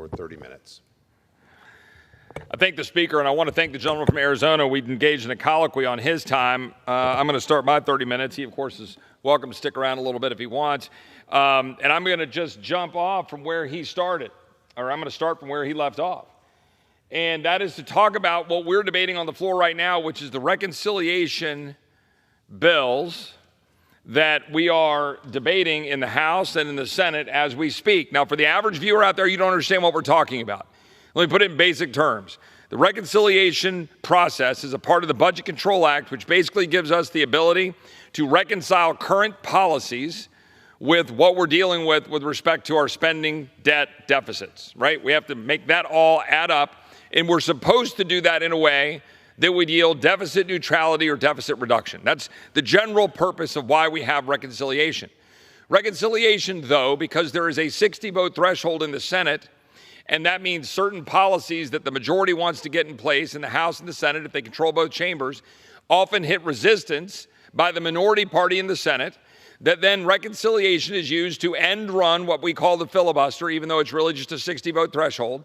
for 30 minutes. I thank the speaker, and I want to thank the gentleman from Arizona. We've engaged in a colloquy on his time. I'm going to start my 30 minutes. He, of course, is welcome to stick around a little bit if he wants. And I'm going to just jump off from where he started, or I'm going to start from where he left off. And that is to talk about what we're debating on the floor right now, which is the reconciliation bills that we are debating in the House and in the Senate as we speak. Now, for the average viewer out there, you don't understand what we're talking about. Let me put it in basic terms. The reconciliation process is a part of the Budget Control Act, which basically gives us the ability to reconcile current policies with what we're dealing with respect to our spending, debt, deficits, right? We have to make that all add up, and we're supposed to do that in a way that would yield deficit neutrality or deficit reduction. That's the general purpose of why we have reconciliation. Reconciliation, though, because there is a 60-vote threshold in the Senate, and that means certain policies that the majority wants to get in place in the House and the Senate, if they control both chambers, often hit resistance by the minority party in the Senate, that then reconciliation is used to end run what we call the filibuster, even though it's really just a 60-vote threshold,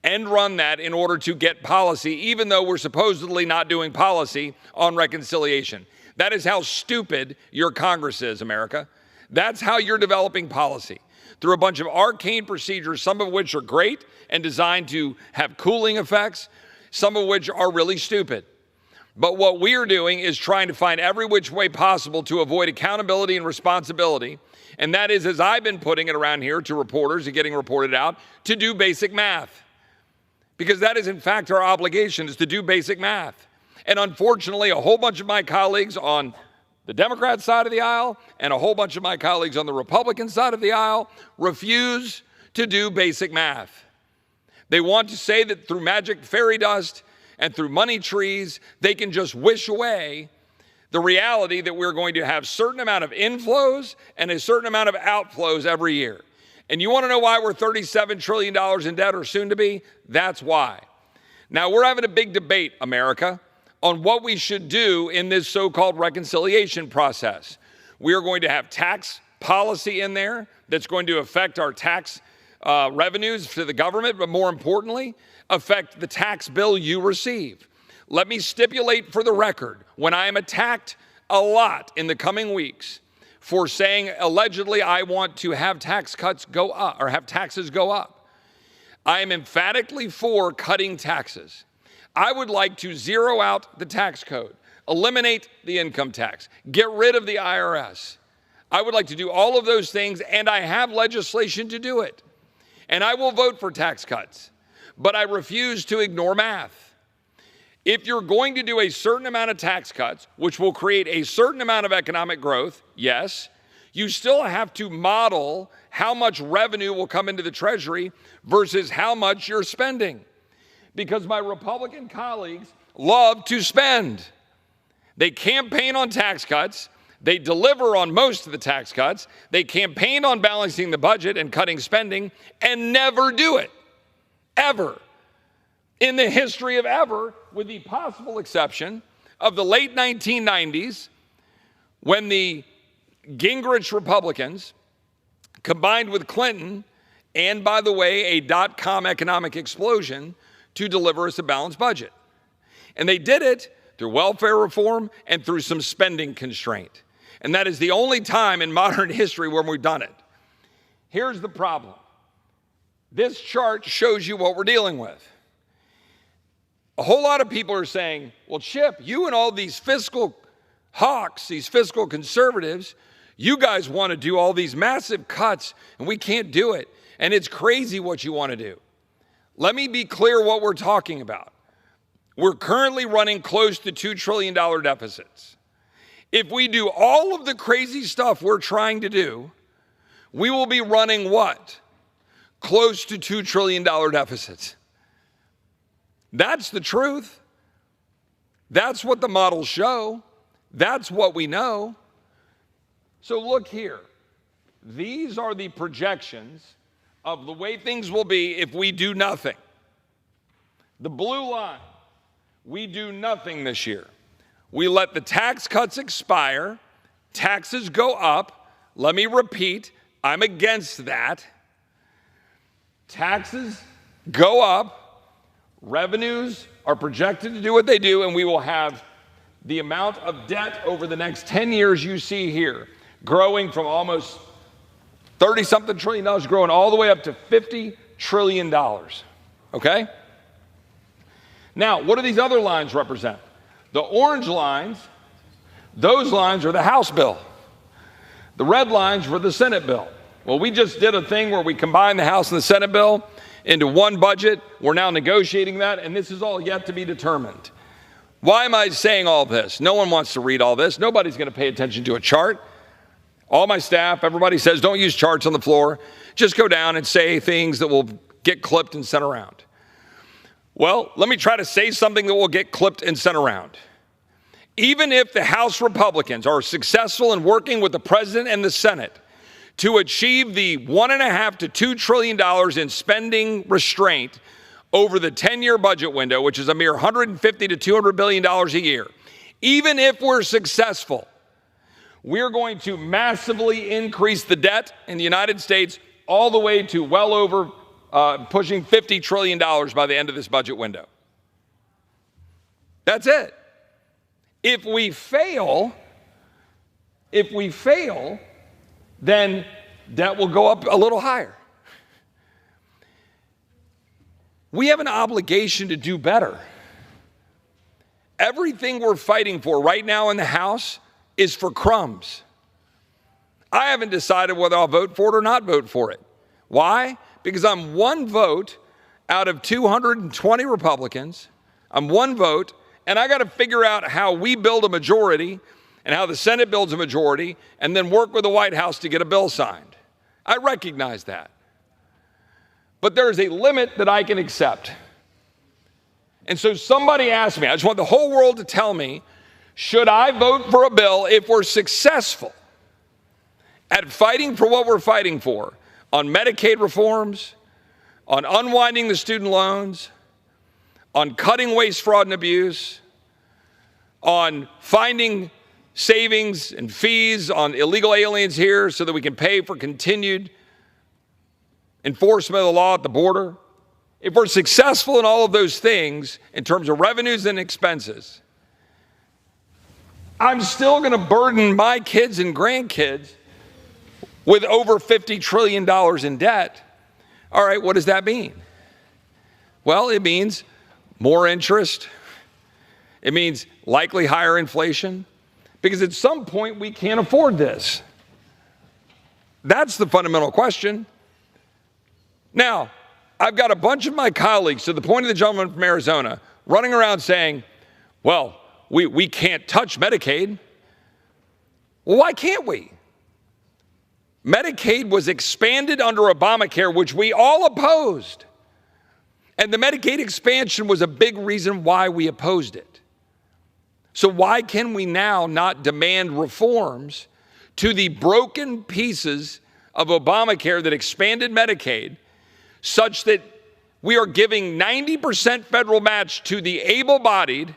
end run that in order to get policy, even though we're supposedly not doing policy on reconciliation. That is how stupid your Congress is, America. That's how you're developing policy, through a bunch of arcane procedures, some of which are great and designed to have cooling effects, some of which are really stupid. But what we're doing is trying to find every which way possible to avoid accountability and responsibility, and that is, as I've been putting it around here to reporters and getting reported out, to do basic math. Because that is, in fact, our obligation, is to do basic math. And unfortunately, a whole bunch of my colleagues on the Democrat side of the aisle and a whole bunch of my colleagues on the Republican side of the aisle refuse to do basic math. They want to say that through magic fairy dust and through money trees, they can just wish away the reality that we're going to have a certain amount of inflows and a certain amount of outflows every year. And you want to know why we're $37 trillion in debt, or soon to be? That's why. Now, we're having a big debate, America, on what we should do in this so-called reconciliation process. We are going to have tax policy in there that's going to affect our tax revenues to the government, but more importantly, affect the tax bill you receive. Let me stipulate for the record, when I am attacked a lot in the coming weeks for saying allegedly I want to have tax cuts go up or have taxes go up, I am emphatically for cutting taxes. I would like to zero out the tax code, eliminate the income tax, get rid of the IRS. I would like to do all of those things, and I have legislation to do it. And I will vote for tax cuts, but I refuse to ignore math. If you're going to do a certain amount of tax cuts, which will create a certain amount of economic growth, yes, you still have to model how much revenue will come into the Treasury versus how much you're spending. Because my Republican colleagues love to spend. They campaign on tax cuts. They deliver on most of the tax cuts. They campaign on balancing the budget and cutting spending and never do it, ever. In the history of ever, with the possible exception of the late 1990s, when the Gingrich Republicans combined with Clinton and, by the way, a dot-com economic explosion to deliver us a balanced budget. And they did it through welfare reform and through some spending constraint. And that is the only time in modern history when we've done it. Here's the problem. This chart shows you what we're dealing with. A whole lot of people are saying, well, Chip, you and all these fiscal hawks, these fiscal conservatives, you guys want to do all these massive cuts, and we can't do it. And it's crazy what you want to do. Let me be clear what we're talking about. We're currently running close to $2 trillion deficits. If we do all of the crazy stuff we're trying to do, we will be running what? Close to $2 trillion deficits. That's the truth. That's what the models show. That's what we know. So look here. These are the projections of the way things will be if we do nothing. The blue line, we do nothing this year. We let the tax cuts expire, taxes go up. Let me repeat, I'm against that. Taxes go up, revenues are projected to do what they do, and we will have the amount of debt over the next 10 years you see here growing from almost 30-something trillion dollars, growing all the way up to $50 trillion, okay? Now, what do these other lines represent? The orange lines, those lines are the House bill. The red lines were the Senate bill. Well, we just did a thing where we combined the House and the Senate bill into one budget. We're now negotiating that, and this is all yet to be determined. Why am I saying all this? No one wants to read all this. Nobody's going to pay attention to a chart. All my staff, everybody says, don't use charts on the floor. Just go down and say things that will get clipped and sent around. Well, let me try to say something that will get clipped and sent around. Even if the House Republicans are successful in working with the president and the Senate to achieve the $1.5 to $2 trillion in spending restraint over the 10-year budget window, which is a mere $150 to $200 billion a year, even if we're successful, we're going to massively increase the debt in the United States all the way to well over pushing $50 trillion by the end of this budget window. That's it. If we fail, then debt will go up a little higher. We have an obligation to do better. Everything we're fighting for right now in the House is for crumbs. I haven't decided whether I'll vote for it or not vote for it. Why? Because I'm one vote out of 220 Republicans. I'm one vote, and I got to figure out how we build a majority and how the Senate builds a majority and then work with the White House to get a bill signed. I recognize that. But there's a limit that I can accept. And so somebody asked me, I just want the whole world to tell me, should I vote for a bill if we're successful at fighting for what we're fighting for on Medicaid reforms, on unwinding the student loans, on cutting waste, fraud, and abuse, on finding savings and fees on illegal aliens here so that we can pay for continued enforcement of the law at the border? If we're successful in all of those things in terms of revenues and expenses, I'm still going to burden my kids and grandkids with over $50 trillion in debt. All right, what does that mean? Well, it means more interest. It means likely higher inflation, because at some point we can't afford this. That's the fundamental question. Now, I've got a bunch of my colleagues, to the point of the gentleman from Arizona, running around saying, well, we can't touch Medicaid. Well, why can't we? Medicaid was expanded under Obamacare, which we all opposed. And the Medicaid expansion was a big reason why we opposed it. So why can we now not demand reforms to the broken pieces of Obamacare that expanded Medicaid, such that we are giving 90% federal match to the able-bodied,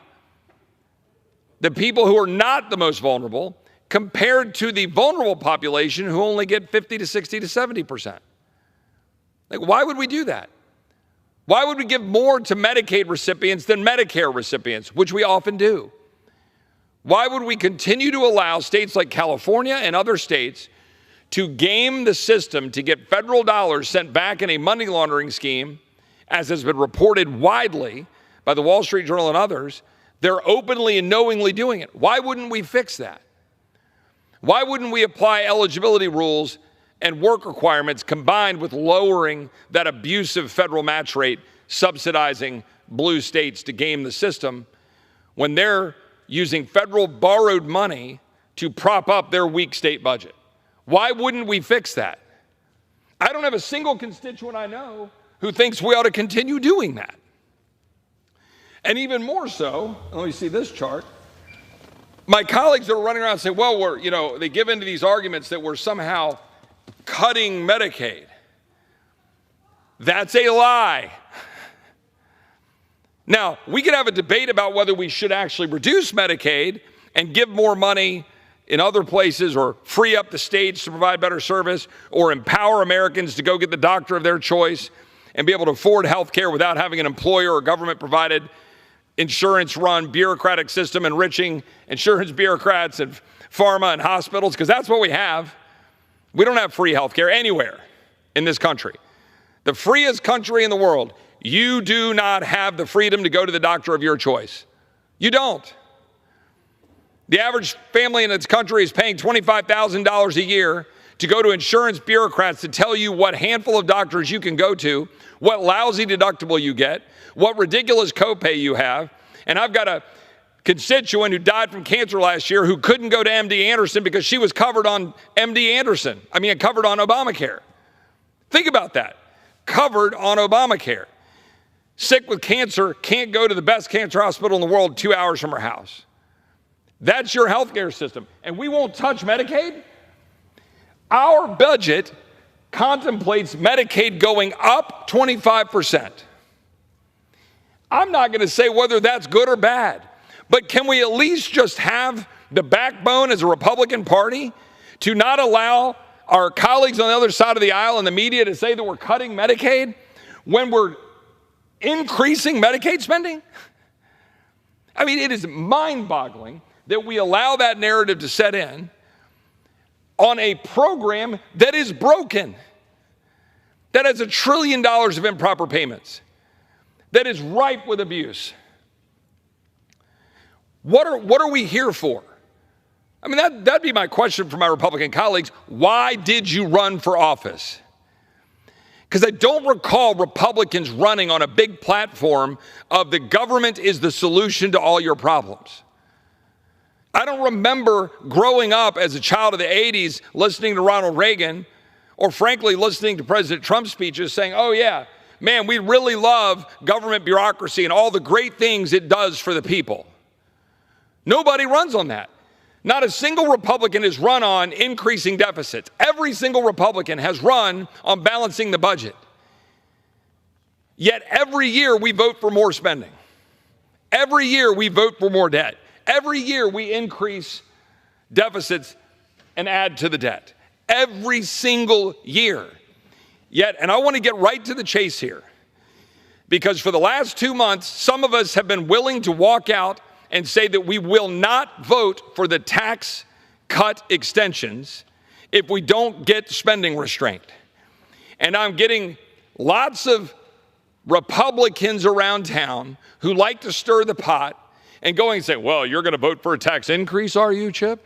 the people who are not the most vulnerable, compared to the vulnerable population who only get 50 to 60 to 70%? Like, why would we do that? Why would we give more to Medicaid recipients than Medicare recipients, which we often do? Why would we continue to allow states like California and other states to game the system to get federal dollars sent back in a money laundering scheme, as has been reported widely by the Wall Street Journal and others? They're openly and knowingly doing it. Why wouldn't we fix that? Why wouldn't we apply eligibility rules and work requirements combined with lowering that abusive federal match rate, subsidizing blue states to game the system, when they're using federal borrowed money to prop up their weak state budget? Why wouldn't we fix that? I don't have a single constituent I know who thinks we ought to continue doing that. And even more so, let me see this chart. My colleagues are running around and say, well, they give into these arguments that we're somehow cutting Medicaid. That's a lie. Now, we could have a debate about whether we should actually reduce Medicaid and give more money in other places, or free up the states to provide better service, or empower Americans to go get the doctor of their choice and be able to afford health care without having an employer or government-provided insurance-run bureaucratic system enriching insurance bureaucrats and pharma and hospitals, because that's what we have. We don't have free health care anywhere in this country. The freest country in the world, you do not have the freedom to go to the doctor of your choice. You don't. The average family in this country is paying $25,000 a year to go to insurance bureaucrats to tell you what handful of doctors you can go to, what lousy deductible you get, what ridiculous copay you have. And I've got a constituent who died from cancer last year who couldn't go to MD Anderson because she was covered on covered on Obamacare. Think about that. Covered on Obamacare. Sick with cancer, can't go to the best cancer hospital in the world 2 hours from her house. That's your healthcare system. And we won't touch Medicaid? Our budget contemplates Medicaid going up 25%. I'm not going to say whether that's good or bad, but can we at least just have the backbone as a Republican Party to not allow our colleagues on the other side of the aisle in the media to say that we're cutting Medicaid when we're increasing Medicaid spending? I mean, it is mind-boggling that we allow that narrative to set in on a program that is broken, that has $1 trillion of improper payments, that is ripe with abuse. What are we here for? I mean, that'd be my question for my Republican colleagues. Why did you run for office? Because I don't recall Republicans running on a big platform of the government is the solution to all your problems. I don't remember growing up as a child of the 80s listening to Ronald Reagan or frankly listening to President Trump's speeches saying, oh yeah, man, we really love government bureaucracy and all the great things it does for the people. Nobody runs on that. Not a single Republican has run on increasing deficits. Every single Republican has run on balancing the budget. Yet every year we vote for more spending. Every year we vote for more debt. Every year we increase deficits and add to the debt. Every single year. Yet, and I want to get right to the chase here, because for the last 2 months, some of us have been willing to walk out and say that we will not vote for the tax cut extensions if we don't get spending restraint. And I'm getting lots of Republicans around town who like to stir the pot and going and say, well, you're going to vote for a tax increase, are you, Chip?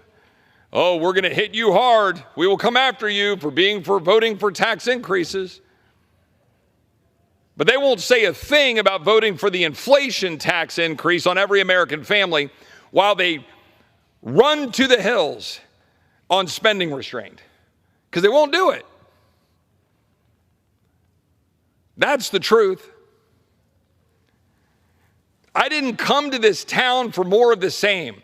Oh, we're going to hit you hard. We will come after you for voting for tax increases. But they won't say a thing about voting for the inflation tax increase on every American family while they run to the hills on spending restraint, because they won't do it. That's the truth. I didn't come to this town for more of the same.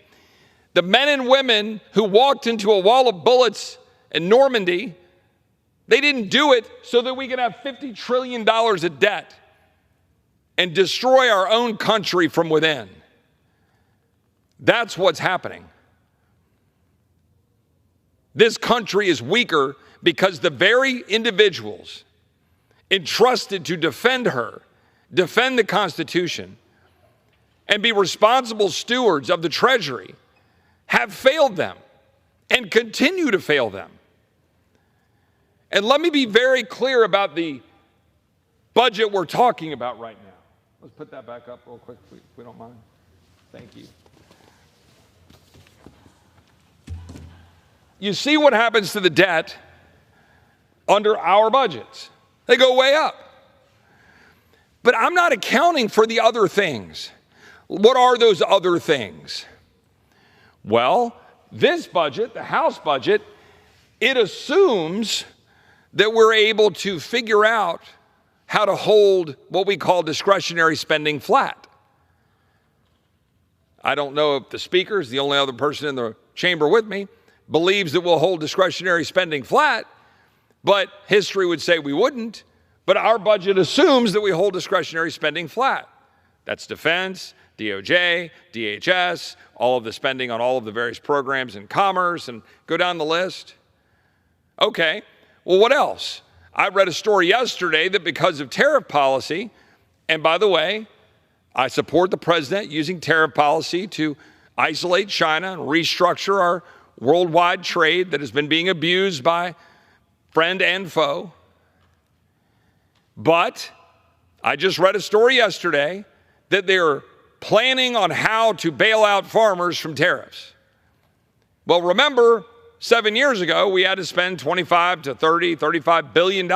The men and women who walked into a wall of bullets in Normandy, they didn't do it so that we could have $50 trillion of debt and destroy our own country from within. That's what's happening. This country is weaker because the very individuals entrusted to defend her, defend the Constitution, and be responsible stewards of the Treasury have failed them and continue to fail them. And let me be very clear about the budget we're talking about right now. Let's put that back up real quick, if we don't mind. Thank you. You see what happens to the debt under our budgets. They go way up. But I'm not accounting for the other things. What are those other things? Well, this budget, the House budget, it assumes that we're able to figure out how to hold what we call discretionary spending flat. I don't know if the Speaker is the only other person in the chamber with me, believes that we'll hold discretionary spending flat, but history would say we wouldn't. But our budget assumes that we hold discretionary spending flat. That's defense, DOJ, DHS, all of the spending on all of the various programs in commerce, and go down the list. Okay, well, what else? I read a story yesterday that because of tariff policy, and by the way, I support the president using tariff policy to isolate China and restructure our worldwide trade that has been being abused by friend and foe. But I just read a story yesterday that they're planning on how to bail out farmers from tariffs. Well, remember, 7 years ago, we had to spend $25 to $35 billion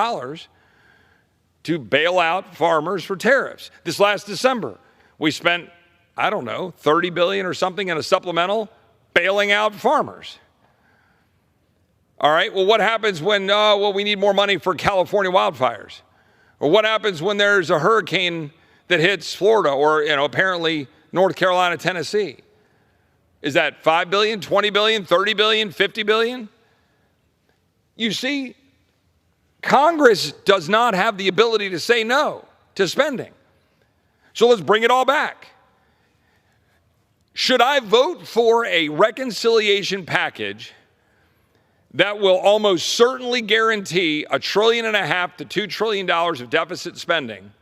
to bail out farmers for tariffs. This last December, we spent, I don't know, $30 billion or something in a supplemental bailing out farmers. All right, well, what happens when, we need more money for California wildfires? Or what happens when there's a hurricane that hits Florida or, apparently North Carolina, Tennessee? Is that $5 billion, $20 billion, $30 billion, $50 billion? You see, Congress does not have the ability to say no to spending. So let's bring it all back. Should I vote for a reconciliation package that will almost certainly guarantee $1.5 trillion to $2 trillion of deficit spending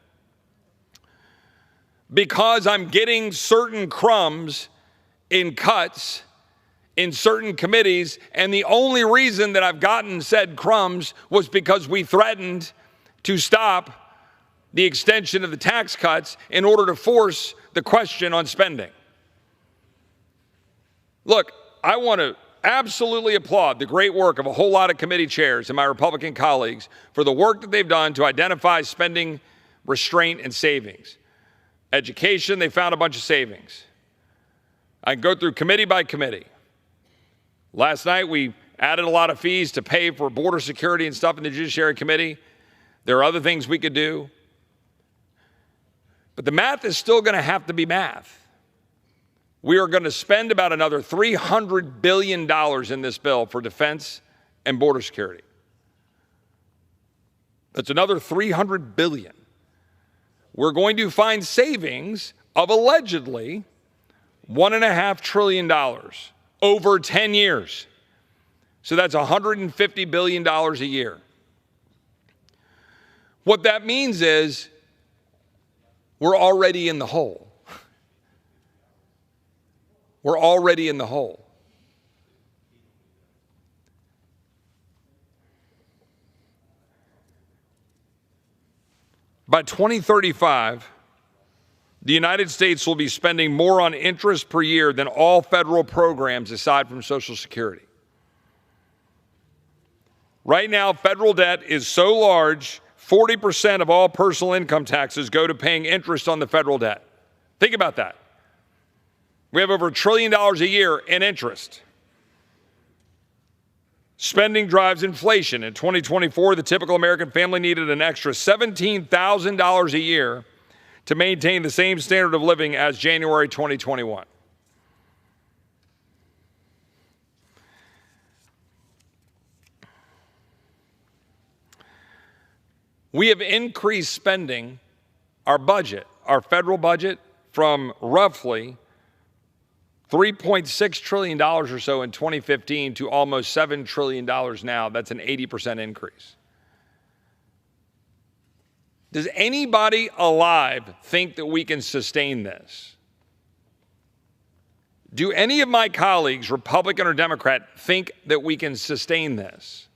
because I'm getting certain crumbs in cuts in certain committees, and the only reason that I've gotten said crumbs was because we threatened to stop the extension of the tax cuts in order to force the question on spending? Look, I want to absolutely applaud the great work of a whole lot of committee chairs and my Republican colleagues for the work that they've done to identify spending restraint and savings. Education, they found a bunch of savings. I can go through committee by committee. Last night, we added a lot of fees to pay for border security and stuff in the Judiciary Committee. There are other things we could do. But the math is still going to have to be math. We are going to spend about another $300 billion in this bill for defense and border security. That's another $300 billion. We're going to find savings of allegedly $1.5 trillion over 10 years. So that's $150 billion a year. What that means is we're already in the hole. We're already in the hole. By 2035, the United States will be spending more on interest per year than all federal programs aside from Social Security. Right now, federal debt is so large, 40% of all personal income taxes go to paying interest on the federal debt. Think about that. We have over $1 trillion a year in interest. Spending drives inflation. In 2024, the typical American family needed an extra $17,000 a year to maintain the same standard of living as January 2021. We have increased spending, our federal budget, from roughly $3.6 trillion or so in 2015 to almost $7 trillion now. That's an 80% increase. Does anybody alive think that we can sustain this? Do any of my colleagues, Republican or Democrat, think that we can sustain this?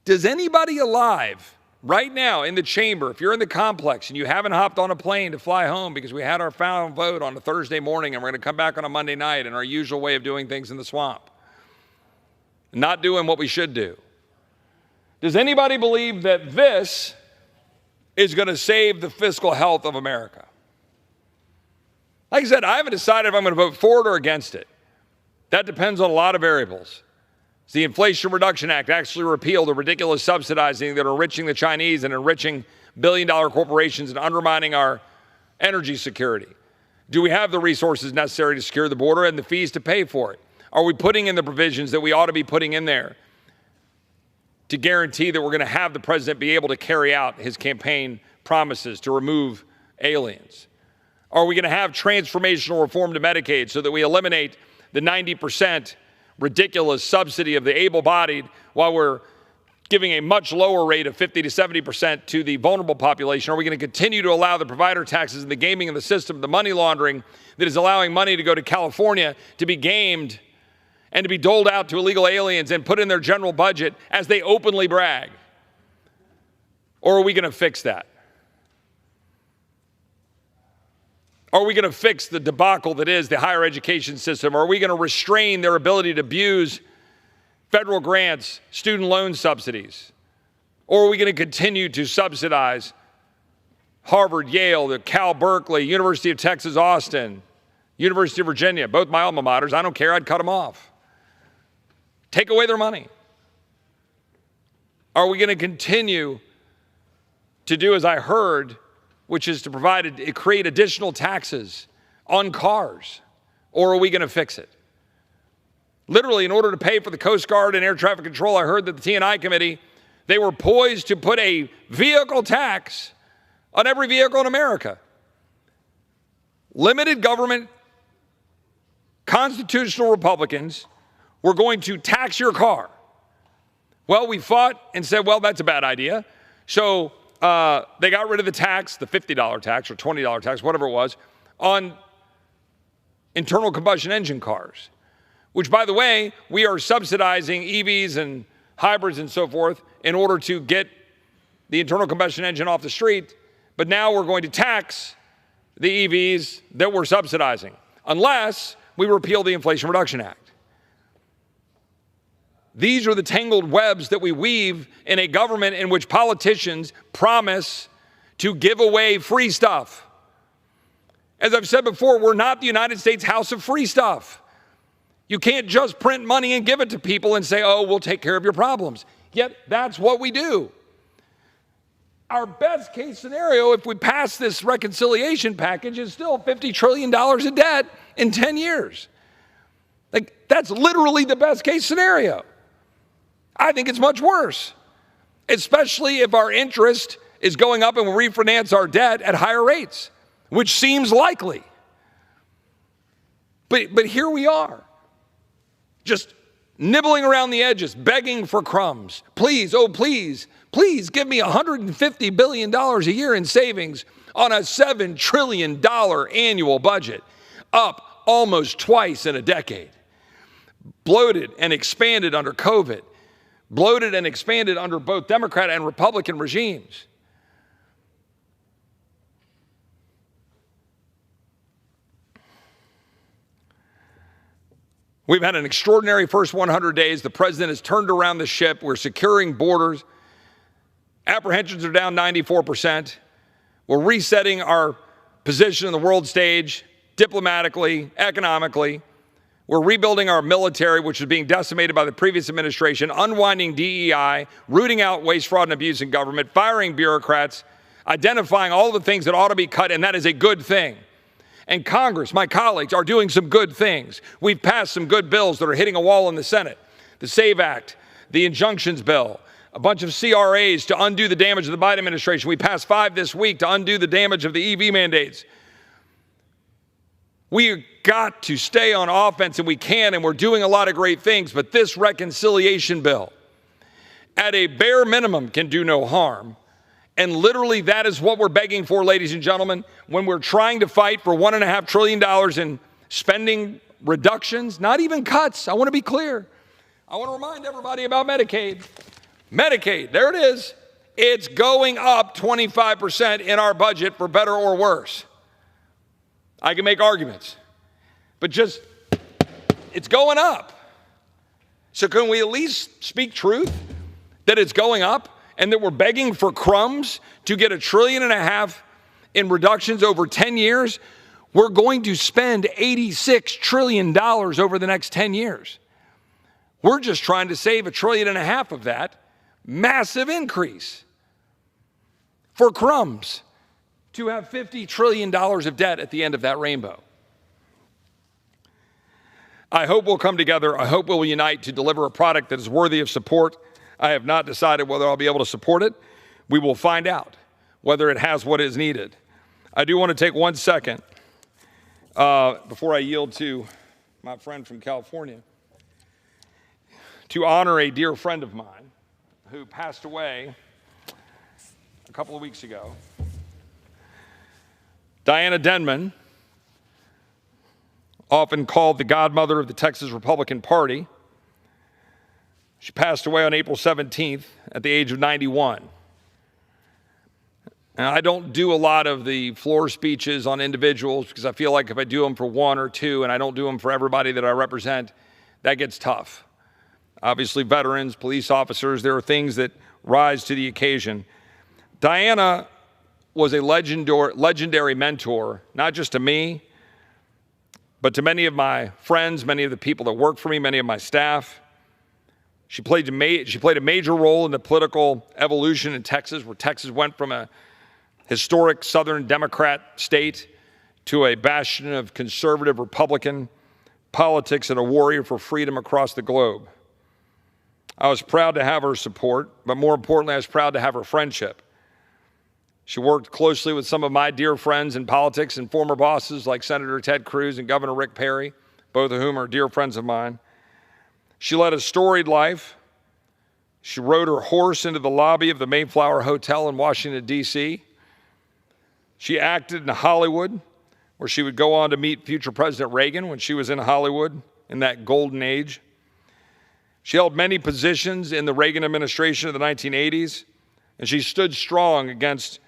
Does anybody alive right now in the chamber, if you're in the complex and you haven't hopped on a plane to fly home because we had our final vote on a Thursday morning and we're going to come back on a Monday night in our usual way of doing things in the swamp, not doing what we should do, does anybody believe that this is going to save the fiscal health of America? Like I said, I haven't decided if I'm going to vote for it or against it. That depends on a lot of variables. Does the Inflation Reduction Act actually repeal the ridiculous subsidizing that are enriching the Chinese and enriching billion-dollar corporations and undermining our energy security? Do we have the resources necessary to secure the border and the fees to pay for it? Are we putting in the provisions that we ought to be putting in there to guarantee that we're going to have the president be able to carry out his campaign promises to remove aliens? Are we going to have transformational reform to Medicaid so that we eliminate the 90% ridiculous subsidy of the able-bodied while we're giving a much lower rate of 50 to 70% to the vulnerable population? Are we going to continue to allow the provider taxes and the gaming of the system, the money laundering that is allowing money to go to California to be gamed and to be doled out to illegal aliens and put in their general budget as they openly brag? Or are we going to fix that? Are we going to fix the debacle that is the higher education system? Are we going to restrain their ability to abuse federal grants, student loan subsidies? Or are we going to continue to subsidize Harvard, Yale, the Cal Berkeley, University of Texas, Austin, University of Virginia, both my alma maters? I don't care. I'd cut them off. Take away their money. Are we going to continue to do as I heard, which is to create additional taxes on cars? Or are we going to fix it? Literally, in order to pay for the Coast Guard and air traffic control, I heard that the T&I committee, they were poised to put a vehicle tax on every vehicle in America. Limited government, constitutional Republicans were going to tax your car. Well, we fought and said, well, that's a bad idea. So they got rid of the tax, the $50 tax or $20 tax, whatever it was, on internal combustion engine cars, which, by the way, we are subsidizing EVs and hybrids and so forth in order to get the internal combustion engine off the street. But now we're going to tax the EVs that we're subsidizing, unless we repeal the Inflation Reduction Act. These are the tangled webs that we weave in a government in which politicians promise to give away free stuff. As I've said before, we're not the United States House of free stuff. You can't just print money and give it to people and say, oh, we'll take care of your problems. Yet that's what we do. Our best case scenario, if we pass this reconciliation package, is still $50 trillion in debt in 10 years. Like, that's literally the best case scenario. I think it's much worse, especially if our interest is going up and we refinance our debt at higher rates, which seems likely. But here we are, just nibbling around the edges, begging for crumbs. Please, oh please, please give me $150 billion a year in savings on a $7 trillion annual budget, up almost twice in a decade. Bloated and expanded under COVID. Bloated and expanded under both Democrat and Republican regimes. We've had an extraordinary first 100 days. The president has turned around the ship. We're securing borders. Apprehensions are down 94%. We're resetting our position in the world stage diplomatically, economically. We're rebuilding our military, which is being decimated by the previous administration, unwinding DEI, rooting out waste, fraud, and abuse in government, firing bureaucrats, identifying all the things that ought to be cut, and that is a good thing. And Congress, my colleagues, are doing some good things. We've passed some good bills that are hitting a wall in the Senate. The SAVE Act, the injunctions bill, a bunch of CRAs to undo the damage of the Biden administration. We passed 5 this week to undo the damage of the EV mandates. We've got to stay on offense, and we can, and we're doing a lot of great things, but this reconciliation bill, at a bare minimum, can do no harm. And literally, that is what we're begging for, ladies and gentlemen, when we're trying to fight for $1.5 trillion in spending reductions, not even cuts. I want to be clear. I want to remind everybody about Medicaid. Medicaid, there it is. It's going up 25% in our budget, for better or worse. I can make arguments, but just, it's going up. So can we at least speak truth that it's going up and that we're begging for crumbs to get $1.5 trillion in reductions over 10 years? We're going to spend $86 trillion over the next 10 years. We're just trying to save $1.5 trillion of that massive increase for crumbs to have $50 trillion of debt at the end of that rainbow. I hope we'll come together. I hope we'll unite to deliver a product that is worthy of support. I have not decided whether I'll be able to support it. We will find out whether it has what is needed. I do want to take 1 second before I yield to my friend from California to honor a dear friend of mine who passed away a couple of weeks ago. Diana Denman, often called the godmother of the Texas Republican Party. She passed away on April 17th at the age of 91. And I don't do a lot of the floor speeches on individuals because I feel like if I do them for one or two and I don't do them for everybody that I represent, that gets tough. Obviously, veterans, police officers, there are things that rise to the occasion. Diana was a legendary mentor, not just to me, but to many of my friends, many of the people that work for me, many of my staff. She played a major role in the political evolution in Texas, where Texas went from a historic Southern Democrat state to a bastion of conservative Republican politics and a warrior for freedom across the globe. I was proud to have her support, but more importantly, I was proud to have her friendship. She worked closely with some of my dear friends in politics and former bosses like Senator Ted Cruz and Governor Rick Perry, both of whom are dear friends of mine. She led a storied life. She rode her horse into the lobby of the Mayflower Hotel in Washington, D.C. She acted in Hollywood, where she would go on to meet future President Reagan when she was in Hollywood in that golden age. She held many positions in the Reagan administration of the 1980s, and she stood strong against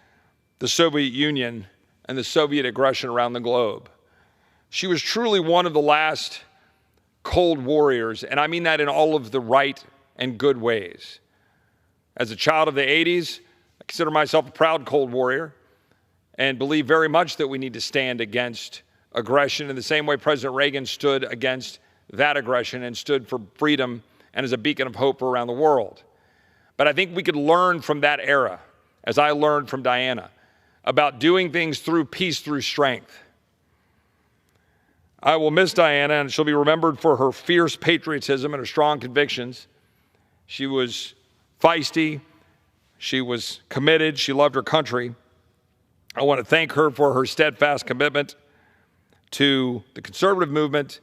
the Soviet Union and the Soviet aggression around the globe. She was truly one of the last cold warriors, and I mean that in all of the right and good ways. As a child of the 80s, I consider myself a proud cold warrior and believe very much that we need to stand against aggression in the same way President Reagan stood against that aggression and stood for freedom and as a beacon of hope around the world. But I think we could learn from that era, as I learned from Diana, about doing things through peace, through strength. I will miss Diana, and she'll be remembered for her fierce patriotism and her strong convictions. She was feisty. She was committed. She loved her country. I want to thank her for her steadfast commitment to the conservative movement,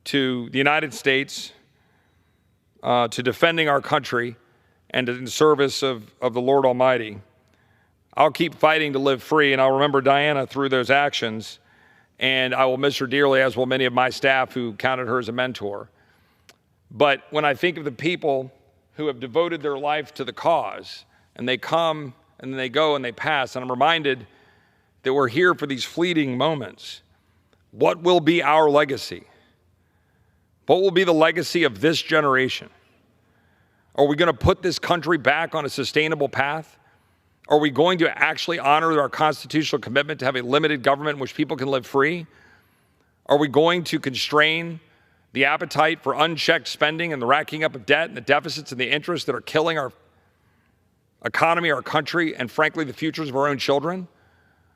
to the United States, to defending our country, and in service of the Lord Almighty. I'll keep fighting to live free, and I'll remember Diana through those actions. And I will miss her dearly, as will many of my staff who counted her as a mentor. But when I think of the people who have devoted their life to the cause, and they come and then they go and they pass, and I'm reminded that we're here for these fleeting moments. What will be our legacy? What will be the legacy of this generation? Are we going to put this country back on a sustainable path? Are we going to actually honor our constitutional commitment to have a limited government in which people can live free? Are we going to constrain the appetite for unchecked spending and the racking up of debt and the deficits and the interest that are killing our economy, our country, and frankly, the futures of our own children?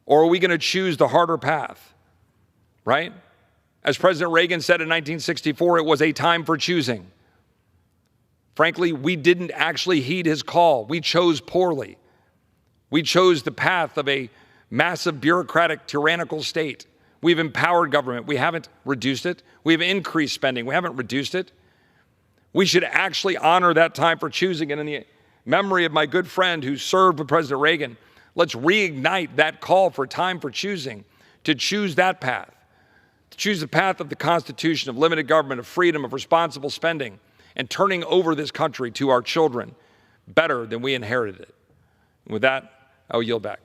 Or are we going to choose the harder path, right? As President Reagan said in 1964, it was a time for choosing. Frankly, we didn't actually heed his call. We chose poorly. We chose the path of a massive bureaucratic, tyrannical state. We've empowered government. We haven't reduced it. We've increased spending. We haven't reduced it. We should actually honor that time for choosing. And in the memory of my good friend who served with President Reagan, let's reignite that call for time for choosing, to choose that path, to choose the path of the Constitution, of limited government, of freedom, of responsible spending, and turning over this country to our children better than we inherited it. And with that, I'll yield back.